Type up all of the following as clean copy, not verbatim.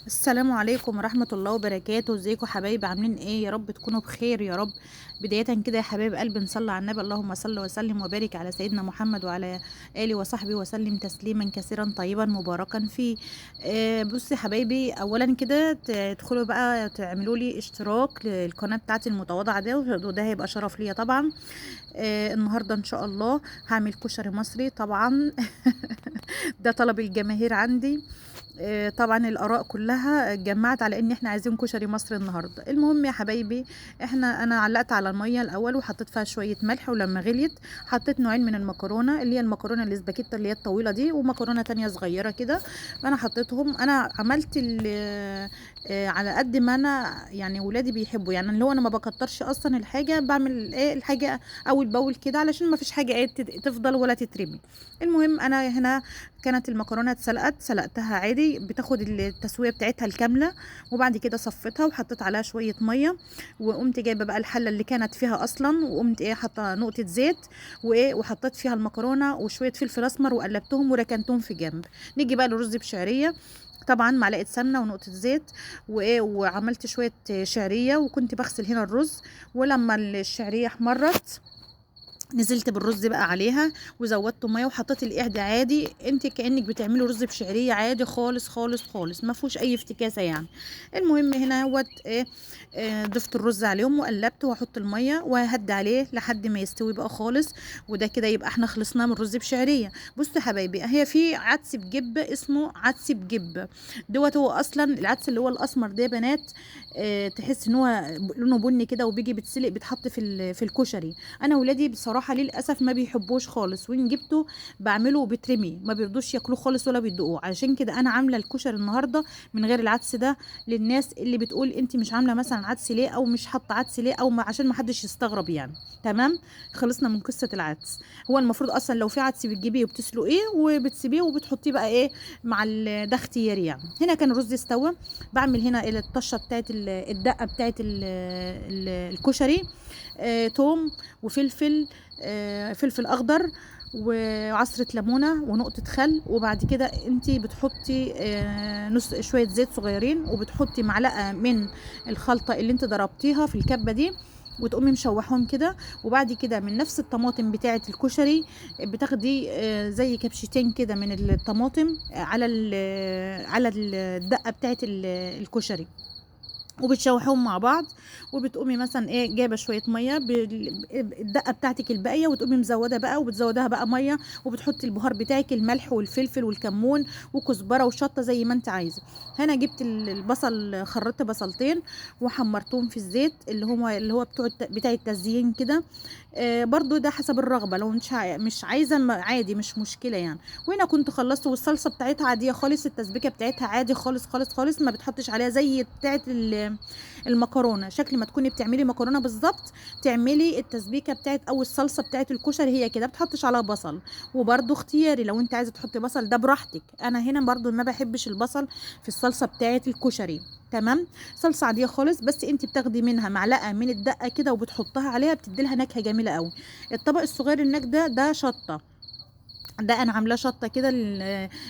السلام عليكم ورحمة الله وبركاته. ازيكم حبايبي؟ عاملين ايه؟ يا رب تكونوا بخير يا رب. بداية كده يا حبايب قلبي، نصلي على النبي. اللهم صل وسلم وبارك على سيدنا محمد وعلى آله وصحبه وسلم تسليما كثيرا طيبا مباركا فيه. بصي يا حبايبي، اولا كده تدخلوا بقى تعملوا لي اشتراك للقناة بتاعتي المتواضعة ده، وده هيبقى شرف ليا طبعا. النهارده ان شاء الله هعمل كشري مصري طبعا. ده طلب الجماهير عندي. طبعا الاراء كلها اتجمعت على ان احنا عايزين كشري مصري النهارده. المهم يا حبايبي، انا علقت على الميه الاول وحطيت فيها شويه ملح، ولما غليت حطيت نوعين من المكرونه، اللي هي المكرونه الاسباجيتا اللي هي الطويله دي، ومكرونه تانية صغيره كده. فانا حطيتهم. انا عملت على قد ما انا يعني ولادي بيحبوا، يعني اللي هو انا ما بكترش اصلا الحاجه، بعمل ايه الحاجه اول باول كده علشان ما فيش حاجه ايه تفضل ولا تترمي. المهم انا هنا كانت المكرونه سلقتها عادي، بتاخد التسويه بتاعتها الكامله. وبعد كده صفيتها وحطيت عليها شويه ميه، وقمت جايبه بقى الحله اللي كانت فيها اصلا، وقمت حاطه نقطه زيت وحطيت فيها المكرونه وشويه فلفل اسمر وقلبتهم وركنتهم في جنب. نيجي بقى للرز بشعريه. طبعا معلقه سمنه ونقطه زيت وعملت شويه شعريه، وكنت بغسل هنا الرز. ولما الشعريه احمرت نزلت بالرز بقى عليها وزودت ميه وحطيت القعده عادي، انت كانك بتعملي رز بشعريه عادي خالص خالص خالص، ما فيهوش اي افتكاسه يعني. المهم هنا ضفت الرز عليهم وقلبت، واحط الميه وهدي عليه لحد ما يستوي بقى خالص. وده كده يبقى احنا خلصنا من الرز بشعريه. بصوا يا حبايبي، هي في عدس بجبه اسمه عدس بجبه. هو اصلا العدس اللي هو الاسمر ده يا بنات. تحس ان هو لونه بني كده وبيجي بتسلق بيتحط في الكشري. انا ولادي بصراحه للاسف ما بيحبوش خالص، وان جبته بعمله بترمي، ما بيرضوش ياكلوه خالص ولا بيدوقوه. علشان كده انا عامله الكشري النهارده من غير العدس ده، للناس اللي بتقول انت مش عامله مثلا عدس ليه، او مش حاطه عدس ليه، او ما عشان ما حدش يستغرب يعني. تمام. خلصنا من قصه العدس. هو المفروض اصلا لو في عدس بتجيبيه وبتسلقيه وبتسيبيه وبتحطيه بقى مع ده اختياري يعني. هنا كان الرز استوى. بعمل هنا الطشه بتاعت الدقه بتاعت الكشري. توم وفلفل، فلفل اخضر وعصرة ليمونة ونقطة خل. وبعد كده انتي بتحطي نص شوية زيت صغيرين، وبتحطي معلقة من الخلطة اللي انت ضربتيها في الكبة دي، وتقومي مشوحهم كده. وبعد كده من نفس الطماطم بتاعة الكشري بتاخدي زي كبشتين كده من الطماطم على الدقة بتاعة الكشري، وبتشوحوهم مع بعض. وبتقومي مثلا جايبه شويه ميه بالدقه بتاعتك الباقيه، وتقومي مزوده بقى وبتزودها بقى ميه، وبتحطي البهار بتاعك، الملح والفلفل والكمون وكزبره وشطه زي ما انت عايزه. هنا جبت البصل، خرطت بصلتين وحمرتهم في الزيت، اللي هو بتاع التزيين كده. برضو ده حسب الرغبه، لو مش عايزه عادي، مش مشكله يعني. وهنا كنت خلصت، والصلصه بتاعتها عاديه خالص، التسبيكه بتاعتها عادي خالص خالص خالص، ما بتحطش عليها زي بتاعت المكرونه. شكل ما تكوني بتعملي مكرونه بالظبط، تعملي التسبيكه بتاعت او الصلصه بتاعت الكشري هي كده، بتحطش عليها بصل. وبرضو اختياري، لو انت عايزه تحطي بصل ده براحتك. انا هنا برضو ما بحبش البصل في الصلصه بتاعت الكشري. تمام. صلصه عاديه خالص، بس انت بتاخدي منها معلقه من الدقه كده وبتحطها عليها، بتدي لها نكهه جميله قوي. الطبق الصغير النك ده شطه. ده انا عاملاه شطه كده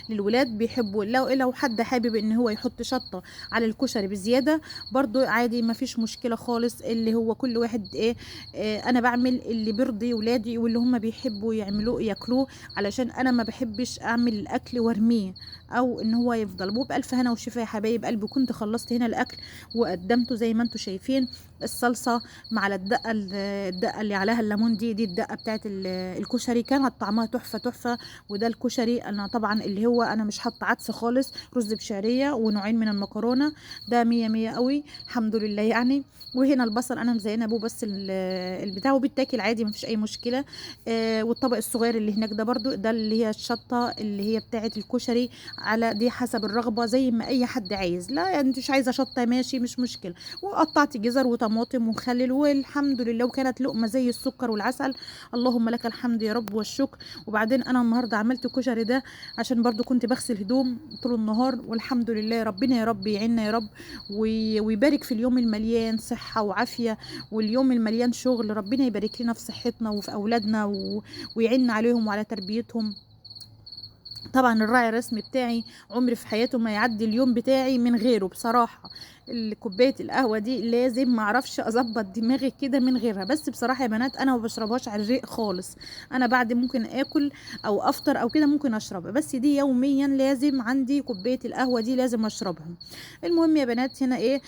للولاد بيحبوا. لو حد حابب ان هو يحط شطه على الكشري بزياده، برضو عادي ما فيش مشكله خالص. اللي هو كل واحد انا بعمل اللي بيرضي ولادي واللي هم بيحبوا يعملوه ياكلوه، علشان انا ما بحبش اعمل الاكل وارميه، او ان هو يفضل. وبالف هنا وشفا يا حبايب قلبي. كنت خلصت هنا الاكل وقدمته زي ما انتم شايفين. الصلصه مع الدقه اللي عليها الليمون دي الدقه بتاعت الكشري، كانت طعمها تحفه تحفه. وده الكشري انا طبعا اللي هو انا مش حاطه عدس خالص، رز بشعريه ونوعين من المكرونه. ده مية مية قوي الحمد لله يعني. وهنا البصل انا مزينه ابوه بس البتاع، وبيتاكل عادي مفيش اي مشكله. والطبق الصغير اللي هناك ده برضو ده اللي هي الشطه اللي هي بتاعه الكشري، على دي حسب الرغبه زي ما اي حد عايز. لا يعني انت مش عايزه شطه ماشي مش مشكله. وقطعت جزر وطماطم ومخلل، والحمد لله، وكانت لقمه زي السكر والعسل. اللهم لك الحمد يا رب والشكر. وبعدين انا النهارده عملت الكشري ده عشان برضو كنت بغسل هدوم طول النهار، والحمد لله. ربنا يا رب يعيننا يا رب، ويبارك في اليوم المليان صحة وعافية، واليوم المليان شغل. ربنا يبارك لنا في صحتنا وفي أولادنا ويعيننا عليهم وعلى تربيتهم. طبعا الراعي الرسمي بتاعي عمري في حياته ما يعدي اليوم بتاعي من غيره بصراحة. كوباية القهوة دي لازم، معرفش اظبط دماغي كده من غيرها. بس بصراحة يا بنات انا ما بشربهاش على الريق خالص. انا بعد ممكن اكل او افطر او كده ممكن اشربها، بس دي يوميا لازم عندي كوباية القهوة دي لازم اشربها. المهم يا بنات هنا ايه،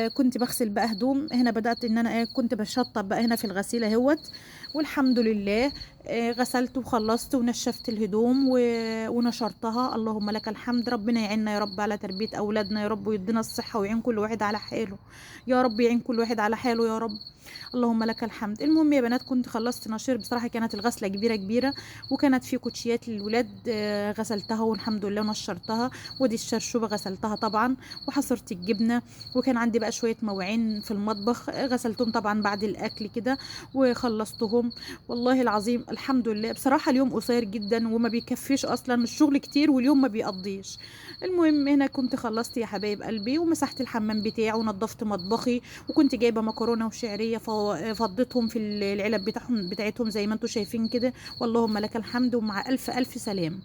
كنت بغسل بقى هدوم. هنا بدأت ان انا ايه، كنت بشطب بقى هنا في الغسيلة اهوت. والحمد لله غسلت وخلصت ونشفت الهدوم ونشرتها. اللهم لك الحمد. ربنا يعيننا يا رب على تربية أولادنا يا رب، ويدينا الصحة ويعين كل واحد على حاله. يا رب يعين كل واحد على حاله يا رب. اللهم لك الحمد. المهم يا بنات كنت خلصت نشير. بصراحة كانت الغسلة كبيرة كبيرة، وكانت في كوتشيات للولاد غسلتها والحمد لله نشرتها. ودي الشرشوبة غسلتها طبعا، وحصرت الجبنة. وكان عندي بقى شوية مواعين في المطبخ غسلتهم طبعا بعد الأكل كده وخلصتهم. والله العظيم الحمد لله. بصراحة اليوم قصير جدا وما بيكفيش أصلا، الشغل كتير واليوم ما بيقضيش. المهم هنا كنت خلصت يا حبايب قلبي، ومسحت الحمام بتاعي ونظفت مطبخي. وكنت جايبة مكرونة وشعرية فضيتهم في العلب بتاعتهم زي ما انتم شايفين كده. واللهم لك الحمد ومع ألف ألف سلام.